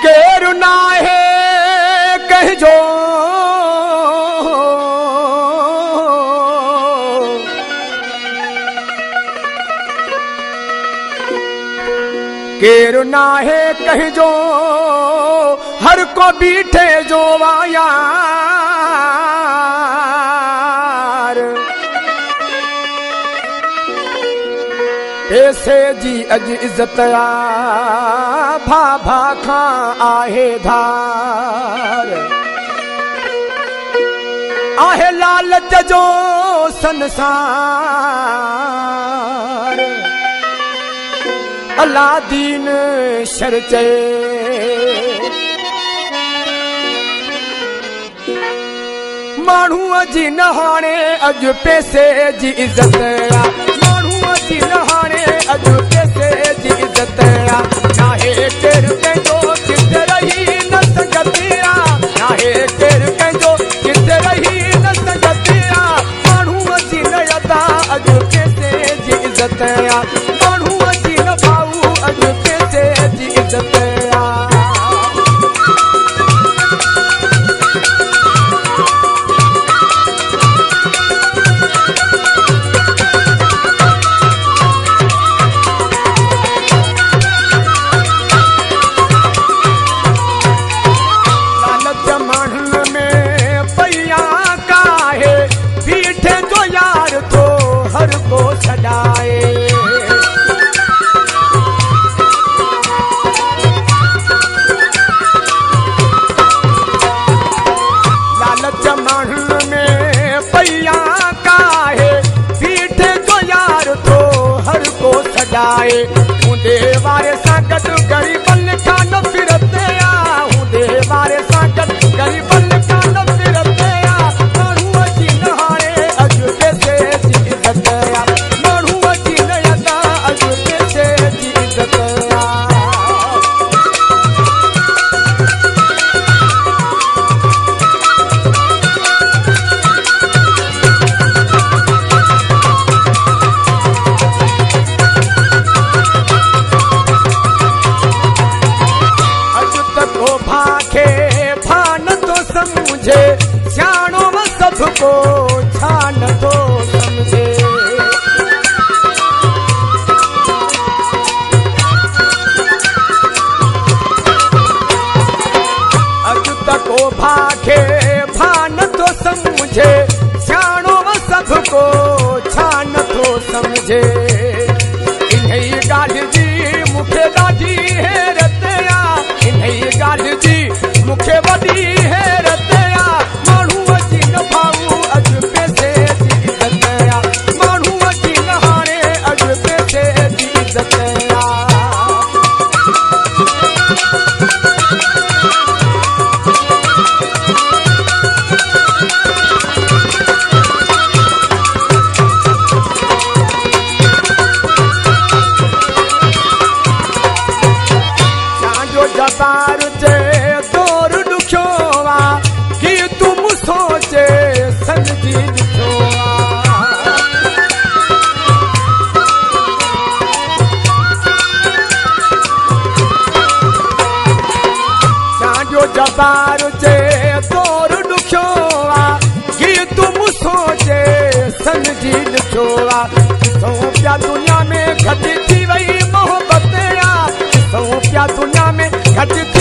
केरु ना है कहजो केरु ना है कहजो हर को बीठे जो यार ऐसे जी अज इज्जत भा भा खां आहे धार आहे लालच जो संसार अलादीन शरचे माण्हूअ जी नहाणे अज पैसे जी इज्जत माण्हूअ जी नहाणे अज पैसे जी इज्जत नाहे केर कंहिंजो किथे रही न संगतिया नाहे केर कंहिंजो किथे रही न संगतिया माण्हूअ जी न अदा अज पैसे जी इज्जत माण्हूअ जी न भाऊ अज पैसे जी इज्जत हूंदे वारे सां गॾु ग़रीबन खां न फिरते हूंदे वारे सां गॾु ग़रीबन खां न फिरते माण्हूअ जी नहाणे अॼु पैसे जी इज़त माण्हूअ जी न अदा अॼु पैसे जी इज़त सियाणो सबको छा नथो समझे अॼु तको भाखे भा नथो समझे सियाणो सबको छा नथो समझे इन्ही ॻाल्हि जी मूंखे ॾाढी हैरत इन्ही ॻाल्हि जी मूंखे वॾी हैरत माण्हूअ जी न भाऊ अॼु पैसे जी इज़त माण्हूअ जी न हाणे अॼु पैसे जी इज़त जो जबार जे दौर ॾुखियो कि तुम सोचे समझी ॾिठो जो जबार जे दौर ॾुखियो कि तुम सोचे समझी ॾिठो पिया दुनिया में घटि थी वई मोहबत पिया दुनिया में घटि